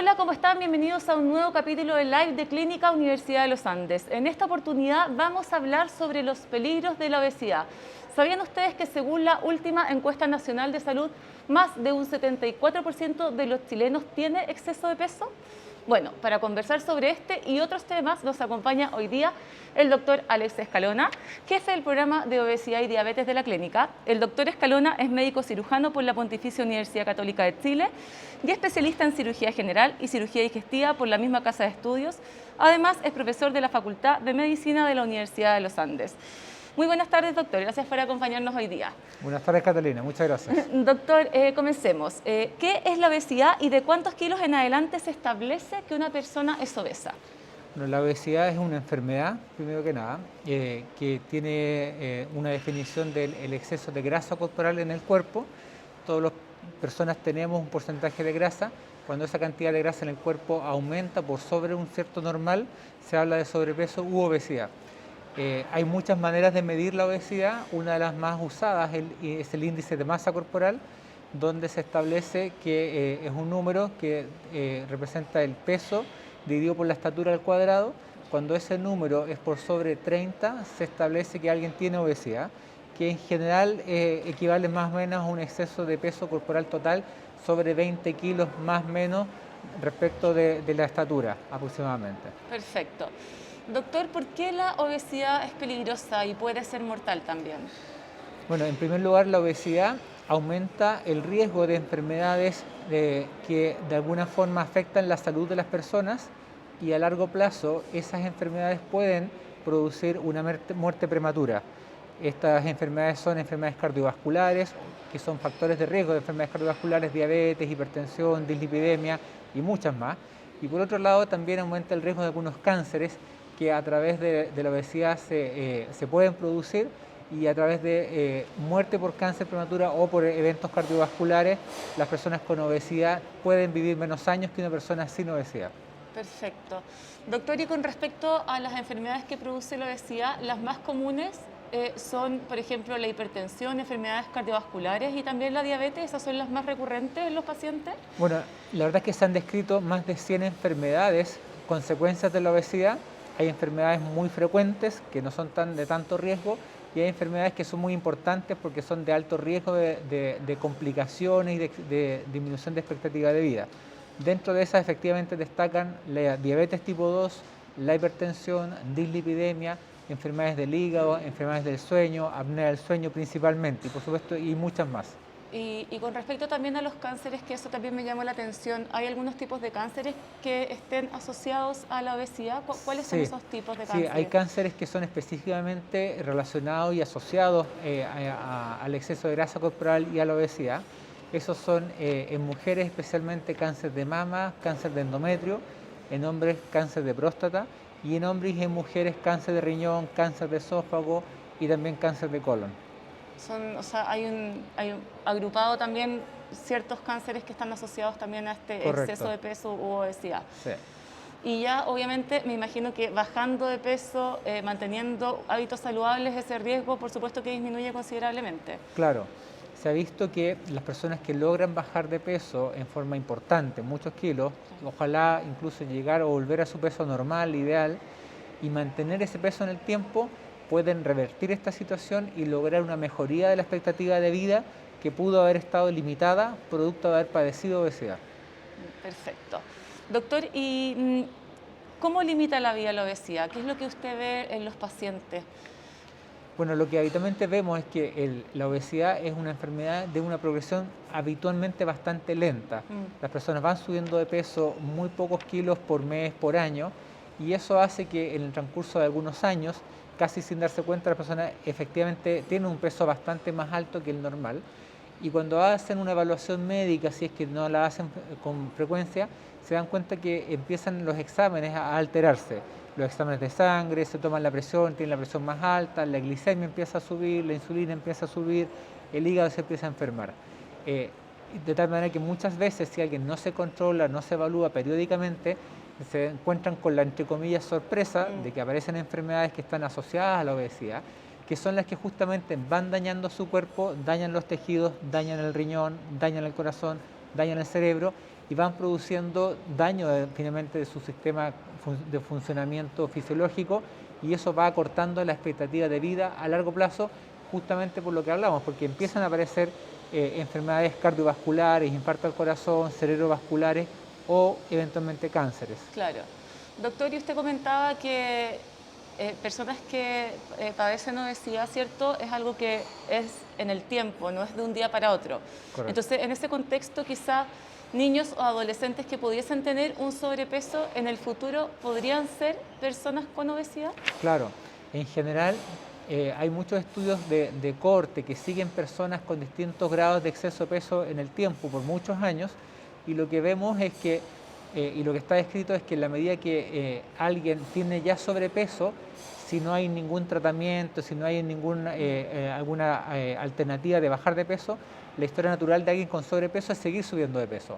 Hola, ¿cómo están? Bienvenidos a un nuevo capítulo de Live de Clínica Universidad de los Andes. En esta oportunidad vamos a hablar sobre los peligros de la obesidad. ¿Sabían ustedes que según la última encuesta nacional de salud, más de un 74% de los chilenos tiene exceso de peso? Bueno, para conversar sobre este y otros temas nos acompaña hoy día el doctor Alex Escalona, jefe del programa de obesidad y diabetes de la clínica. El doctor Escalona es médico cirujano por la Pontificia Universidad Católica de Chile y especialista en cirugía general y cirugía digestiva por la misma casa de estudios. Además, es profesor de la Facultad de Medicina de la Universidad de los Andes. Muy buenas tardes, doctor. Gracias por acompañarnos hoy día. Buenas tardes, Catalina. Muchas gracias. Doctor, comencemos. ¿Qué es la obesidad y de cuántos kilos en adelante se establece que una persona es obesa? Bueno, la obesidad es una enfermedad, primero que nada, que tiene una definición del exceso de grasa corporal en el cuerpo. Todas las personas tenemos un porcentaje de grasa. Cuando esa cantidad de grasa en el cuerpo aumenta por sobre un cierto normal, se habla de sobrepeso u obesidad. Hay muchas maneras de medir la obesidad. Una de las más usadas es el índice de masa corporal, donde se establece que es un número que representa el peso dividido por la estatura al cuadrado. Cuando ese número es por sobre 30, se establece que alguien tiene obesidad, que en general equivale más o menos a un exceso de peso corporal total sobre 20 kilos más o menos respecto de la estatura aproximadamente. Perfecto. Doctor, ¿por qué la obesidad es peligrosa y puede ser mortal también? Bueno, en primer lugar, la obesidad aumenta el riesgo de enfermedades que de alguna forma afectan la salud de las personas, y a largo plazo esas enfermedades pueden producir una muerte prematura. Estas enfermedades son enfermedades cardiovasculares, que son factores de riesgo de enfermedades cardiovasculares, diabetes, hipertensión, dislipidemia y muchas más. Y por otro lado también aumenta el riesgo de algunos cánceres que a través de la obesidad se pueden producir, y a través de muerte por cáncer prematura o por eventos cardiovasculares, las personas con obesidad pueden vivir menos años que una persona sin obesidad. Perfecto. Doctor, y con respecto a las enfermedades que produce la obesidad, las más comunes son, por ejemplo, la hipertensión, enfermedades cardiovasculares y también la diabetes. ¿Esas son las más recurrentes en los pacientes? Bueno, la verdad es que se han descrito más de 100 enfermedades consecuencias de la obesidad. Hay enfermedades muy frecuentes que no son de tanto riesgo, y hay enfermedades que son muy importantes porque son de alto riesgo de complicaciones y de disminución de expectativa de vida. Dentro de esas efectivamente destacan la diabetes tipo 2, la hipertensión, dislipidemia, enfermedades del hígado, enfermedades del sueño, apnea del sueño principalmente, y por supuesto y muchas más. Y con respecto también a los cánceres, que eso también me llamó la atención, ¿hay algunos tipos de cánceres que estén asociados a la obesidad? ¿Cuáles son esos tipos de cánceres? Sí, hay cánceres que son específicamente relacionados y asociados al exceso de grasa corporal y a la obesidad. Esos son en mujeres especialmente cáncer de mama, cáncer de endometrio, en hombres cáncer de próstata, y en hombres y en mujeres cáncer de riñón, cáncer de esófago y también cáncer de colon. Hay agrupado también ciertos cánceres que están asociados también a este Correcto. exceso de peso u obesidad. Sí. Y ya obviamente me imagino que bajando de peso, manteniendo hábitos saludables, ese riesgo por supuesto que disminuye considerablemente. Claro, se ha visto que las personas que logran bajar de peso en forma importante, muchos kilos, ojalá incluso llegar o volver a su peso normal, ideal, y mantener ese peso en el tiempo, pueden revertir esta situación y lograr una mejoría de la expectativa de vida que pudo haber estado limitada producto de haber padecido obesidad. Perfecto. Doctor, ¿y cómo limita la vida la obesidad? ¿Qué es lo que usted ve en los pacientes? Bueno, lo que habitualmente vemos es que la obesidad es una enfermedad de una progresión habitualmente bastante lenta. Las personas van subiendo de peso muy pocos kilos por mes, por año, y eso hace que en el transcurso de algunos años, casi sin darse cuenta, la persona efectivamente tiene un peso bastante más alto que el normal. Y cuando hacen una evaluación médica, si es que no la hacen con frecuencia, se dan cuenta que empiezan los exámenes a alterarse. Los exámenes de sangre, se toman la presión, tienen la presión más alta, la glicemia empieza a subir, la insulina empieza a subir, el hígado se empieza a enfermar. De tal manera que muchas veces, si alguien no se controla, no se evalúa periódicamente, se encuentran con la, entre comillas, sorpresa de que aparecen enfermedades que están asociadas a la obesidad, que son las que justamente van dañando su cuerpo, dañan los tejidos, dañan el riñón, dañan el corazón, dañan el cerebro, y van produciendo daño finalmente de su sistema de funcionamiento fisiológico, y eso va acortando la expectativa de vida a largo plazo, justamente por lo que hablamos, porque empiezan a aparecer enfermedades cardiovasculares, infarto al corazón, cerebrovasculares o eventualmente cánceres. Claro. Doctor, y usted comentaba que personas que padecen obesidad, ¿cierto? Es algo que es en el tiempo, no es de un día para otro. Correcto. Entonces, en ese contexto, quizá niños o adolescentes que pudiesen tener un sobrepeso en el futuro, ¿podrían ser personas con obesidad? Claro, en general hay muchos estudios de cohorte que siguen personas con distintos grados de exceso de peso en el tiempo por muchos años, y lo que vemos es que, y lo que está descrito es que en la medida que alguien tiene ya sobrepeso, si no hay ningún tratamiento, si no hay alguna alternativa de bajar de peso, la historia natural de alguien con sobrepeso es seguir subiendo de peso.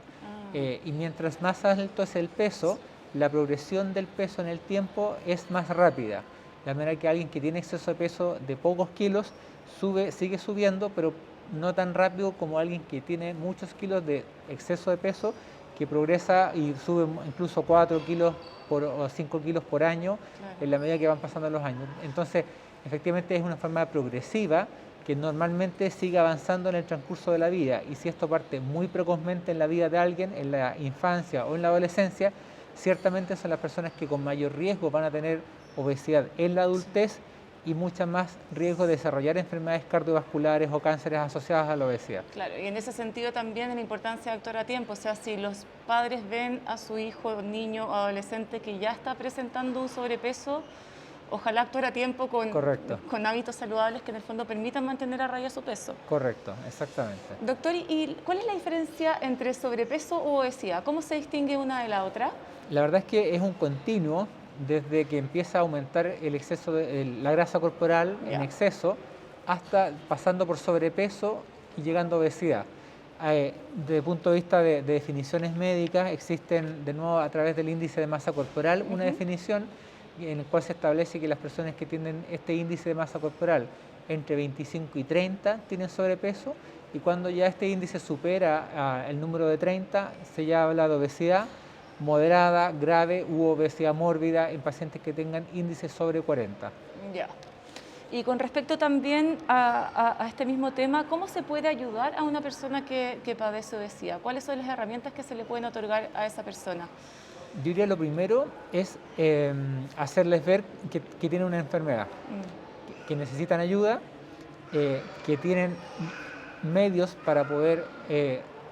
Y mientras más alto es el peso, la progresión del peso en el tiempo es más rápida. De manera que alguien que tiene exceso de peso de pocos kilos sigue subiendo, pero no tan rápido como alguien que tiene muchos kilos de exceso de peso, que progresa y sube incluso 4 kilos o 5 kilos por año, claro, en la medida que van pasando los años. Entonces, efectivamente es una forma progresiva que normalmente sigue avanzando en el transcurso de la vida, y si esto parte muy precozmente en la vida de alguien, en la infancia o en la adolescencia, ciertamente son las personas que con mayor riesgo van a tener obesidad en la adultez y mucha más riesgo de desarrollar enfermedades cardiovasculares o cánceres asociados a la obesidad. Claro, y en ese sentido también la importancia de actuar a tiempo, o sea, si los padres ven a su hijo, niño o adolescente que ya está presentando un sobrepeso, ojalá actuar a tiempo con hábitos saludables que en el fondo permitan mantener a raya su peso. Correcto, exactamente. Doctor, ¿y cuál es la diferencia entre sobrepeso u obesidad? ¿Cómo se distingue una de la otra? La verdad es que es un continuo desde que empieza a aumentar el exceso la grasa corporal en exceso, hasta pasando por sobrepeso y llegando a obesidad. Desde el punto de vista de definiciones médicas, existen de nuevo a través del índice de masa corporal una definición en la cual se establece que las personas que tienen este índice de masa corporal entre 25 y 30 tienen sobrepeso, y cuando ya este índice supera el número de 30, se ya habla de obesidad moderada, grave u obesidad mórbida en pacientes que tengan índices sobre 40. Ya. Y con respecto también a este mismo tema, ¿cómo se puede ayudar a una persona que padece obesidad? ¿Cuáles son las herramientas que se le pueden otorgar a esa persona? Yo diría lo primero es hacerles ver que tienen una enfermedad, que necesitan ayuda, que tienen medios para poder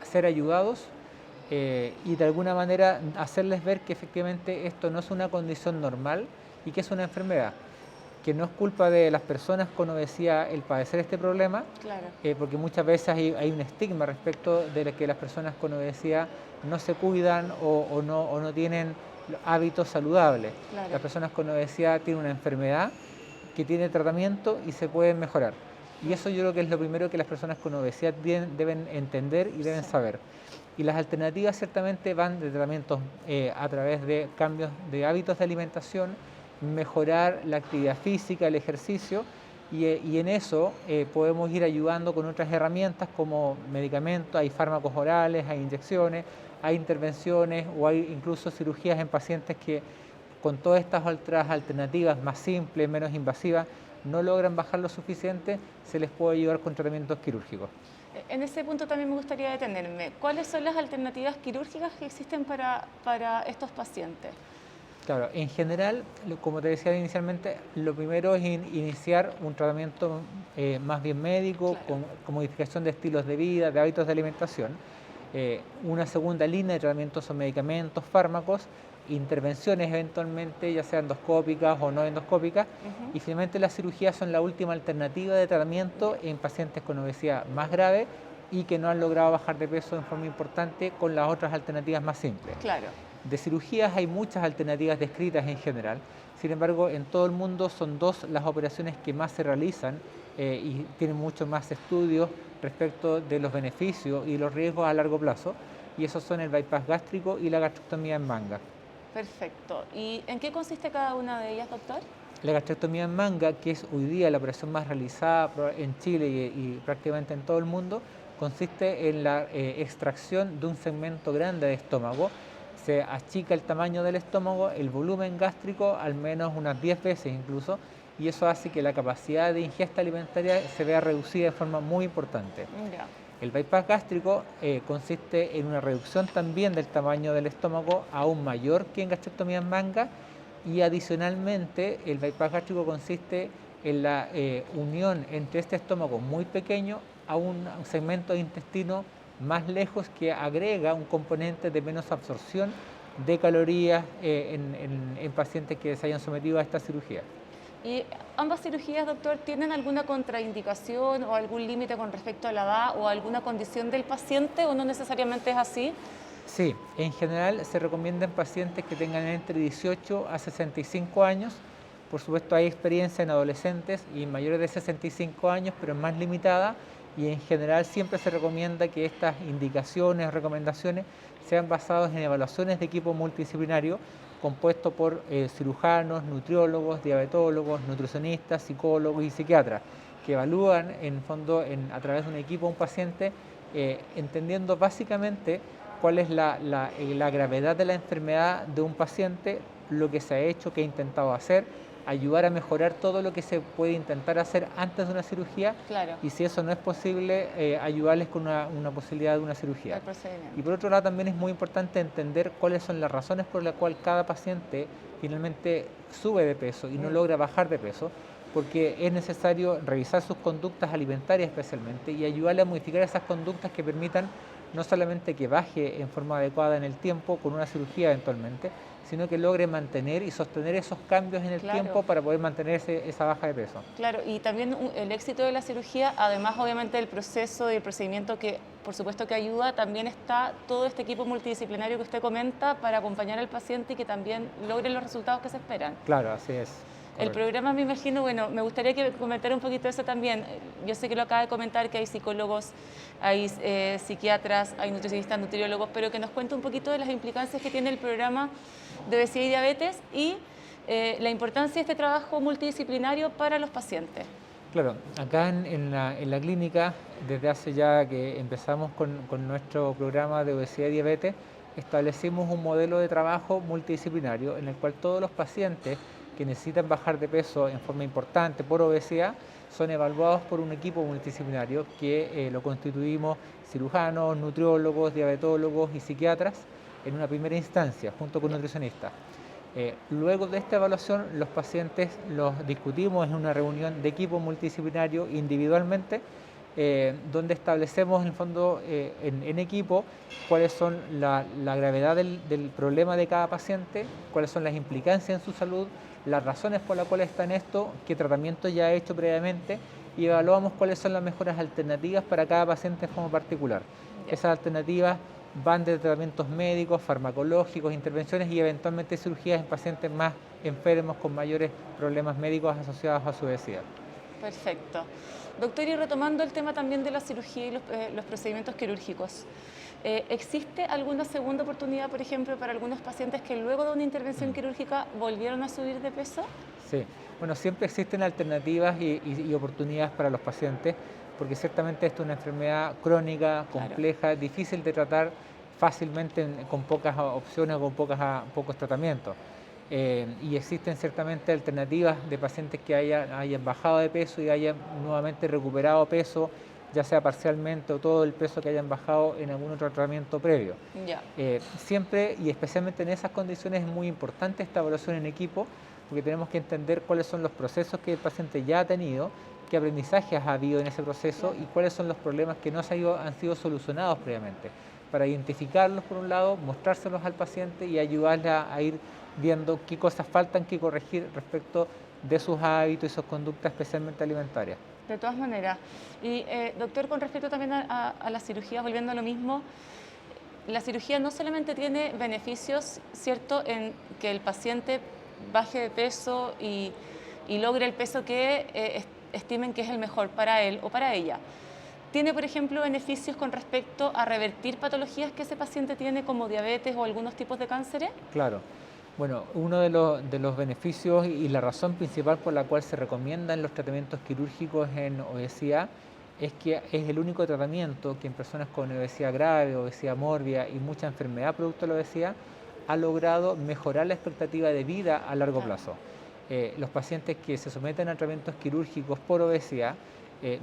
ser ayudados, y de alguna manera hacerles ver que efectivamente esto no es una condición normal y que es una enfermedad, que no es culpa de las personas con obesidad el padecer este problema, claro, porque muchas veces hay un estigma respecto de que las personas con obesidad no se cuidan o no tienen hábitos saludables. Claro. Las personas con obesidad tienen una enfermedad que tiene tratamiento y se pueden mejorar. Y eso yo creo que es lo primero que las personas con obesidad deben entender y deben saber. Y las alternativas ciertamente van de tratamientos a través de cambios de hábitos de alimentación, mejorar la actividad física, el ejercicio, y en eso podemos ir ayudando con otras herramientas como medicamentos, hay fármacos orales, hay inyecciones, hay intervenciones o hay incluso cirugías en pacientes que con todas estas otras alternativas más simples, menos invasivas, no logran bajar lo suficiente, se les puede ayudar con tratamientos quirúrgicos. En ese punto también me gustaría detenerme. ¿Cuáles son las alternativas quirúrgicas que existen para estos pacientes? Claro, en general, como te decía inicialmente, lo primero es iniciar un tratamiento más bien médico, claro, con modificación de estilos de vida, de hábitos de alimentación. Una segunda línea de tratamientos son medicamentos, fármacos, intervenciones eventualmente, ya sean endoscópicas o no endoscópicas, y finalmente las cirugías son la última alternativa de tratamiento en pacientes con obesidad más grave y que no han logrado bajar de peso en forma importante con las otras alternativas más simples. Claro. De cirugías hay muchas alternativas descritas en general, sin embargo en todo el mundo son dos las operaciones que más se realizan y tienen muchos más estudios respecto de los beneficios y los riesgos a largo plazo, y esos son el bypass gástrico y la gastrectomía en manga. Perfecto. ¿Y en qué consiste cada una de ellas, doctor? La gastrectomía en manga, que es hoy día la operación más realizada en Chile y prácticamente en todo el mundo, consiste en la extracción de un segmento grande de estómago. Se achica el tamaño del estómago, el volumen gástrico al menos unas 10 veces incluso, y eso hace que la capacidad de ingesta alimentaria se vea reducida de forma muy importante. Ya. El bypass gástrico consiste en una reducción también del tamaño del estómago aún mayor que en gastrectomía en manga, y adicionalmente el bypass gástrico consiste en la unión entre este estómago muy pequeño a un segmento de intestino más lejos, que agrega un componente de menos absorción de calorías en pacientes que se hayan sometido a esta cirugía. ¿Y ambas cirugías, doctor, tienen alguna contraindicación o algún límite con respecto a la edad o alguna condición del paciente, o no necesariamente es así? Sí, en general se recomienda en pacientes que tengan entre 18 a 65 años. Por supuesto hay experiencia en adolescentes y mayores de 65 años, pero es más limitada, y en general siempre se recomienda que estas indicaciones o recomendaciones sean basadas en evaluaciones de equipo multidisciplinario compuesto por cirujanos, nutriólogos, diabetólogos, nutricionistas, psicólogos y psiquiatras, que evalúan en fondo a través de un equipo a un paciente, entendiendo básicamente cuál es la gravedad de la enfermedad de un paciente, lo que se ha hecho, qué ha intentado hacer, ayudar a mejorar todo lo que se puede intentar hacer antes de una cirugía. Claro. Y si eso no es posible, ayudarles con una posibilidad de una cirugía. El procedimiento. Y por otro lado también es muy importante entender cuáles son las razones por las cuales cada paciente finalmente sube de peso y no logra bajar de peso, porque es necesario revisar sus conductas alimentarias especialmente y ayudarle a modificar esas conductas que permitan no solamente que baje en forma adecuada en el tiempo con una cirugía eventualmente, sino que logre mantener y sostener esos cambios en el tiempo para poder mantener esa baja de peso. Claro, y también el éxito de la cirugía, además obviamente del proceso y el procedimiento que por supuesto que ayuda, también está todo este equipo multidisciplinario que usted comenta para acompañar al paciente y que también logre los resultados que se esperan. Claro, así es. El programa, me imagino, bueno, me gustaría que comentara un poquito eso también. Yo sé que lo acaba de comentar, que hay psicólogos, hay psiquiatras, hay nutricionistas, nutriólogos, pero que nos cuente un poquito de las implicancias que tiene el programa de obesidad y diabetes y la importancia de este trabajo multidisciplinario para los pacientes. Claro, acá en la clínica, desde hace ya que empezamos con nuestro programa de obesidad y diabetes, establecimos un modelo de trabajo multidisciplinario en el cual todos los pacientes que necesitan bajar de peso en forma importante por obesidad son evaluados por un equipo multidisciplinario que lo constituimos cirujanos, nutriólogos, diabetólogos y psiquiatras en una primera instancia, junto con nutricionistas. Luego de esta evaluación, los pacientes los discutimos en una reunión de equipo multidisciplinario individualmente, donde establecemos en el fondo en equipo cuáles son la gravedad del problema de cada paciente, cuáles son las implicancias en su salud, las razones por las cuales está en esto, qué tratamiento ya ha hecho previamente, y evaluamos cuáles son las mejores alternativas para cada paciente en forma particular. Esas alternativas van de tratamientos médicos, farmacológicos, intervenciones y eventualmente cirugías en pacientes más enfermos con mayores problemas médicos asociados a su obesidad. Perfecto. Doctor, y retomando el tema también de la cirugía y los procedimientos quirúrgicos, ¿existe alguna segunda oportunidad, por ejemplo, para algunos pacientes que luego de una intervención quirúrgica volvieron a subir de peso? Sí, bueno, siempre existen alternativas y oportunidades para los pacientes, porque ciertamente esto es una enfermedad crónica, compleja, difícil de tratar fácilmente con pocas opciones o con pocos tratamientos. Y existen ciertamente alternativas de pacientes que hayan bajado de peso y hayan nuevamente recuperado peso, ya sea parcialmente o todo el peso que hayan bajado en algún otro tratamiento previo. Siempre y especialmente en esas condiciones es muy importante esta evaluación en equipo, porque tenemos que entender cuáles son los procesos que el paciente ya ha tenido, qué aprendizajes ha habido en ese proceso y cuáles son los problemas que no han sido solucionados previamente, para identificarlos por un lado, mostrárselos al paciente y ayudarle a ir viendo qué cosas faltan que corregir respecto de sus hábitos y sus conductas, especialmente alimentarias. De todas maneras. Y doctor, con respecto también a la cirugía, volviendo a lo mismo, la cirugía no solamente tiene beneficios, ¿cierto?, en que el paciente baje de peso y logre el peso que estimen que es el mejor para él o para ella. ¿Tiene, por ejemplo, beneficios con respecto a revertir patologías que ese paciente tiene, como diabetes o algunos tipos de cánceres? Claro. Bueno, uno de los beneficios y la razón principal por la cual se recomiendan los tratamientos quirúrgicos en obesidad es que es el único tratamiento que en personas con obesidad grave, obesidad mórbida y mucha enfermedad producto de la obesidad ha logrado mejorar la expectativa de vida a largo plazo. Los pacientes que se someten a tratamientos quirúrgicos por obesidad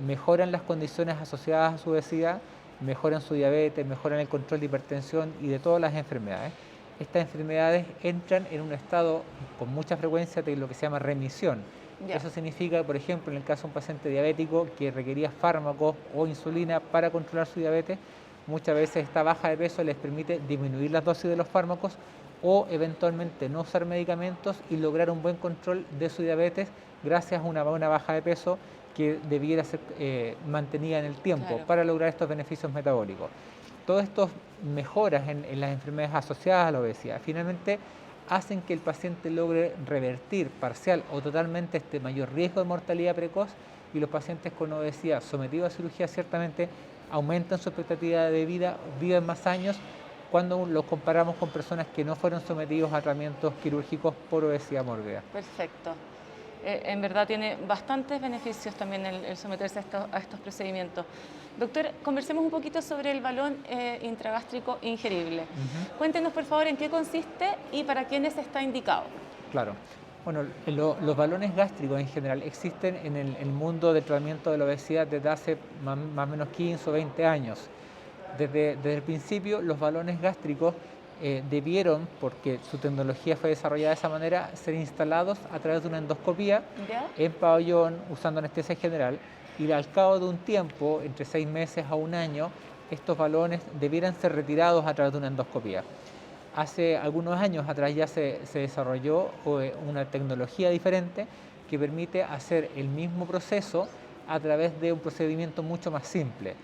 mejoran las condiciones asociadas a su obesidad, mejoran su diabetes, mejoran el control de hipertensión y de todas las enfermedades. Estas enfermedades entran en un estado con mucha frecuencia de lo que se llama remisión. Eso significa, por ejemplo, en el caso de un paciente diabético que requería fármacos o insulina para controlar su diabetes, muchas veces esta baja de peso les permite disminuir las dosis de los fármacos o eventualmente no usar medicamentos y lograr un buen control de su diabetes gracias a una buena baja de peso que debiera ser mantenida en el tiempo para lograr estos beneficios metabólicos. Todas estas mejoras en las enfermedades asociadas a la obesidad finalmente hacen que el paciente logre revertir parcial o totalmente este mayor riesgo de mortalidad precoz, y los pacientes con obesidad sometidos a cirugía ciertamente aumentan su expectativa de vida, viven más años cuando los comparamos con personas que no fueron sometidos a tratamientos quirúrgicos por obesidad mórbida. Perfecto. En verdad tiene bastantes beneficios también el someterse a estos procedimientos. Doctor, conversemos un poquito sobre el balón intragástrico ingerible. Cuéntenos, por favor, en qué consiste y para quiénes está indicado. Claro. Bueno, los balones gástricos en general existen en el mundo del tratamiento de la obesidad desde hace más o menos 15 o 20 años. Desde el principio, los balones gástricos debieron, porque su tecnología fue desarrollada de esa manera, ser instalados a través de una endoscopía en pabellón usando anestesia general, y al cabo de un tiempo, entre 6 meses a un año, estos balones debieran ser retirados a través de una endoscopía. Hace algunos años atrás ya se desarrolló una tecnología diferente que permite hacer el mismo proceso a través de un procedimiento mucho más simple,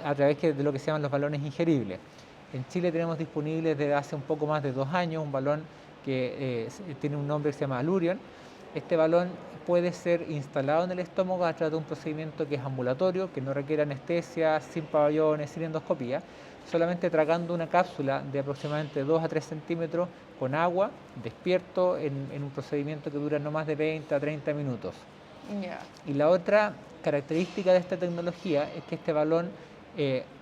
a través de lo que se llaman los balones ingeribles. En Chile tenemos disponible desde hace un poco más de 2 años un balón que tiene un nombre que se llama Allurion. Este balón puede ser instalado en el estómago a través de un procedimiento que es ambulatorio, que no requiere anestesia, sin pabellones, sin endoscopía, solamente tragando una cápsula de aproximadamente 2 a 3 centímetros con agua, despierto en un procedimiento que dura no más de 20 a 30 minutos. Y la otra característica de esta tecnología es que este balón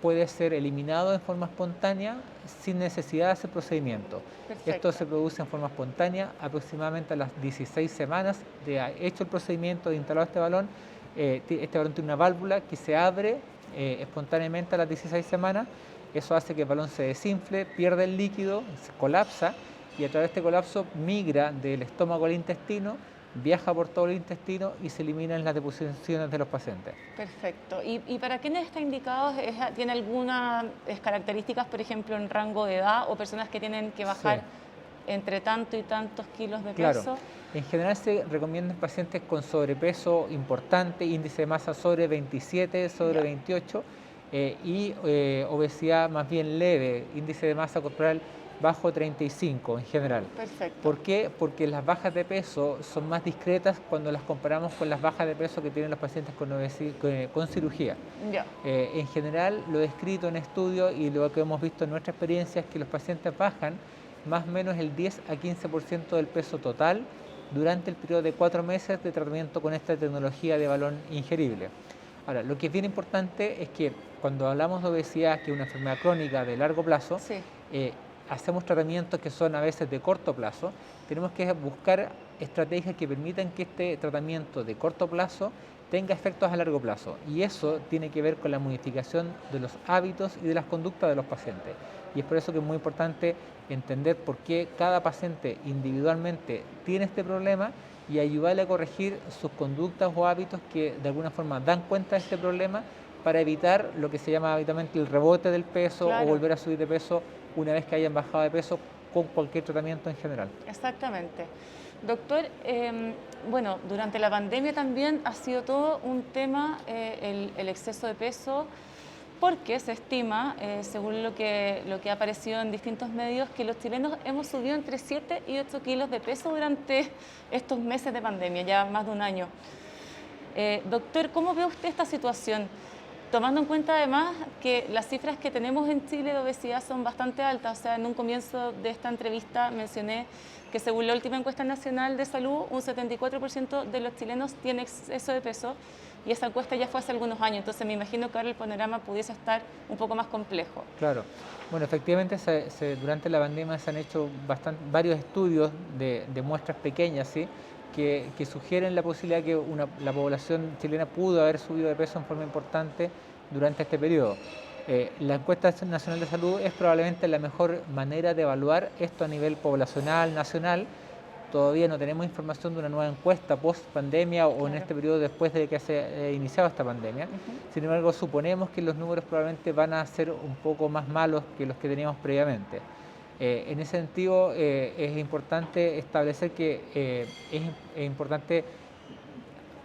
puede ser eliminado en forma espontánea sin necesidad de hacer procedimiento. Perfecto. Esto se produce en forma espontánea aproximadamente a las 16 semanas de hecho el procedimiento de instalar este balón. Este balón tiene una válvula que se abre espontáneamente a las 16 semanas. Eso hace que el balón se desinfle, pierde el líquido, se colapsa, y a través de este colapso migra del estómago al intestino, viaja por todo el intestino y se eliminan las deposiciones de los pacientes. Perfecto. ¿Y para quiénes está indicado? ¿Tiene algunas características, por ejemplo, en rango de edad o personas que tienen que bajar entre tanto y tantos kilos de peso? Claro. En general se recomiendan pacientes con sobrepeso importante, índice de masa sobre 27, sobre 28 y obesidad más bien leve, índice de masa corporal bajo 35 en general. Perfecto. ¿Por qué? Porque las bajas de peso son más discretas cuando las comparamos con las bajas de peso que tienen los pacientes con cirugía. En general, lo descrito en estudios y lo que hemos visto en nuestra experiencia es que los pacientes bajan más o menos el 10 a 15% del peso total durante el periodo de 4 meses de tratamiento con esta tecnología de balón ingerible. Ahora, lo que es bien importante es que cuando hablamos de obesidad, que es una enfermedad crónica de largo plazo, hacemos tratamientos que son a veces de corto plazo. Tenemos que buscar estrategias que permitan que este tratamiento de corto plazo tenga efectos a largo plazo, y eso tiene que ver con la modificación de los hábitos y de las conductas de los pacientes. Y es por eso que es muy importante entender por qué cada paciente individualmente tiene este problema y ayudarle a corregir sus conductas o hábitos que de alguna forma dan cuenta de este problema, para evitar lo que se llama habitualmente el rebote del peso o volver a subir de peso una vez que hayan bajado de peso con cualquier tratamiento en general. Exactamente. Doctor, bueno, durante la pandemia también ha sido todo un tema el exceso de peso, porque se estima, según lo que ha aparecido en distintos medios, que los chilenos hemos subido entre 7 y 8 kilos de peso durante estos meses de pandemia, ya más de un año. Doctor, ¿cómo ve usted esta situación? tomando en cuenta además que las cifras que tenemos en Chile de obesidad son bastante altas. O sea, en un comienzo de esta entrevista mencioné que según la última encuesta nacional de salud, un 74% de los chilenos tiene exceso de peso, y esa encuesta ya fue hace algunos años. Entonces me imagino que ahora el panorama pudiese estar un poco más complejo. Claro. Bueno, efectivamente durante la pandemia se han hecho varios estudios de muestras pequeñas, ¿sí? que sugieren la posibilidad que la población chilena pudo haber subido de peso en forma importante durante este periodo. La encuesta nacional de salud es probablemente la mejor manera de evaluar esto a nivel poblacional, nacional. Todavía no tenemos información de una nueva encuesta post pandemia o en este periodo después de que se haya iniciado esta pandemia. Sin embargo, suponemos que los números probablemente van a ser un poco más malos que los que teníamos previamente. En ese sentido, es importante establecer que es importante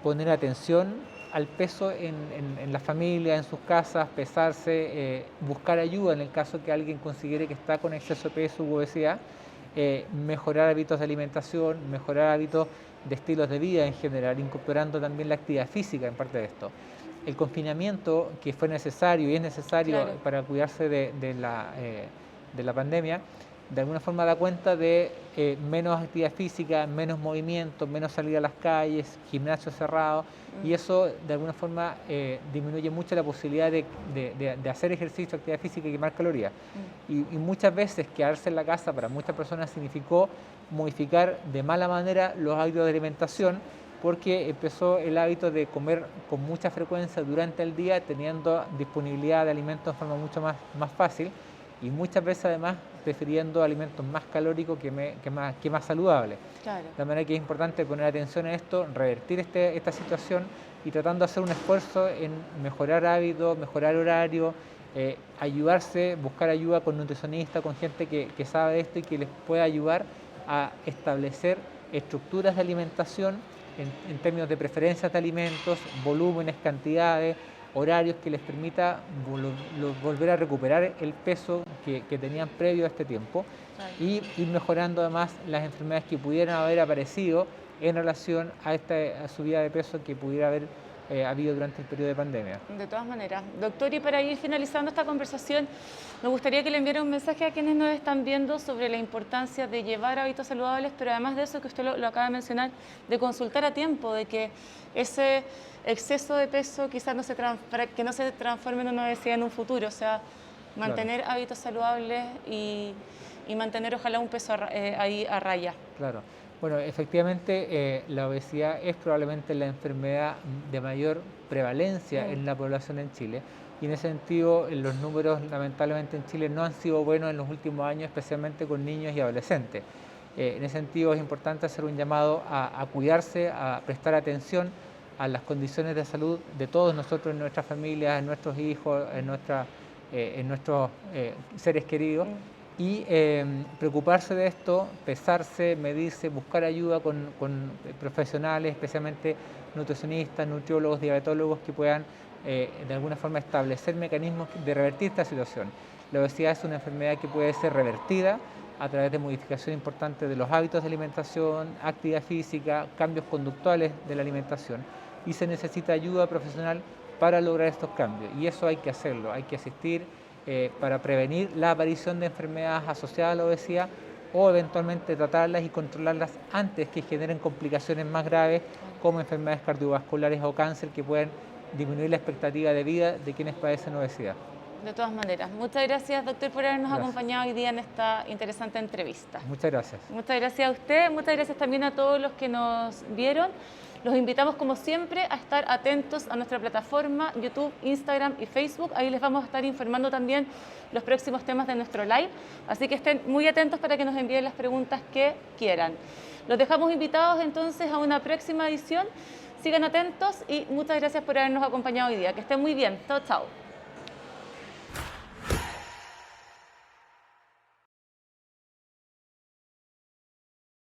poner atención al peso en la familia, en sus casas, pesarse, buscar ayuda en el caso que alguien considere que está con exceso de peso u obesidad, mejorar hábitos de alimentación, mejorar hábitos de estilos de vida en general, incorporando también la actividad física en parte de esto. El confinamiento que fue necesario y es necesario para cuidarse de la pandemia, de alguna forma da cuenta de menos actividad física, menos movimiento, menos salida a las calles, gimnasio cerrado, y eso de alguna forma disminuye mucho la posibilidad de hacer ejercicio, actividad física y quemar calorías. Y muchas veces quedarse en la casa para muchas personas significó modificar de mala manera los hábitos de alimentación, porque empezó el hábito de comer con mucha frecuencia durante el día, teniendo disponibilidad de alimentos de forma mucho más fácil, y muchas veces además prefiriendo alimentos más calóricos que más saludables. Claro. De manera que es importante poner atención a esto, revertir esta situación y tratando de hacer un esfuerzo en mejorar hábitos, mejorar horario, ayudarse, buscar ayuda con nutricionistas, con gente que sabe de esto y que les pueda ayudar a establecer estructuras de alimentación en términos de preferencias de alimentos, volúmenes, cantidades, horarios que les permita volver a recuperar el peso que tenían previo a este tiempo, y ir mejorando además las enfermedades que pudieran haber aparecido en relación a esta subida de peso que pudiera haber habido durante el periodo de pandemia. De todas maneras. Doctor, y para ir finalizando esta conversación, me gustaría que le enviara un mensaje a quienes nos están viendo sobre la importancia de llevar hábitos saludables, pero además de eso que usted lo acaba de mencionar, de consultar a tiempo, de que ese exceso de peso quizás no se transforme en una obesidad en un futuro, o sea, mantener hábitos saludables y mantener ojalá un peso ahí a raya. Claro. Bueno, efectivamente la obesidad es probablemente la enfermedad de mayor prevalencia en la población en Chile, y en ese sentido los números lamentablemente en Chile no han sido buenos en los últimos años, especialmente con niños y adolescentes. En ese sentido es importante hacer un llamado a cuidarse, a prestar atención a las condiciones de salud de todos nosotros, en nuestras familias, en nuestros hijos, en nuestros seres queridos. Y preocuparse de esto, pesarse, medirse, buscar ayuda con profesionales, especialmente nutricionistas, nutriólogos, diabetólogos, que puedan de alguna forma establecer mecanismos de revertir esta situación. La obesidad es una enfermedad que puede ser revertida a través de modificación importante de los hábitos de alimentación, actividad física, cambios conductuales de la alimentación, y se necesita ayuda profesional para lograr estos cambios, y eso hay que hacerlo, hay que asistir para prevenir la aparición de enfermedades asociadas a la obesidad, o eventualmente tratarlas y controlarlas antes que generen complicaciones más graves como enfermedades cardiovasculares o cáncer, que pueden disminuir la expectativa de vida de quienes padecen obesidad. De todas maneras, muchas gracias, doctor, por habernos acompañado hoy día en esta interesante entrevista. Muchas gracias. Muchas gracias a usted, muchas gracias también a todos los que nos vieron. Los invitamos, como siempre, a estar atentos a nuestra plataforma YouTube, Instagram y Facebook. Ahí les vamos a estar informando también los próximos temas de nuestro live. Así que estén muy atentos para que nos envíen las preguntas que quieran. Los dejamos invitados entonces a una próxima edición. Sigan atentos y muchas gracias por habernos acompañado hoy día. Que estén muy bien. Chao, chao.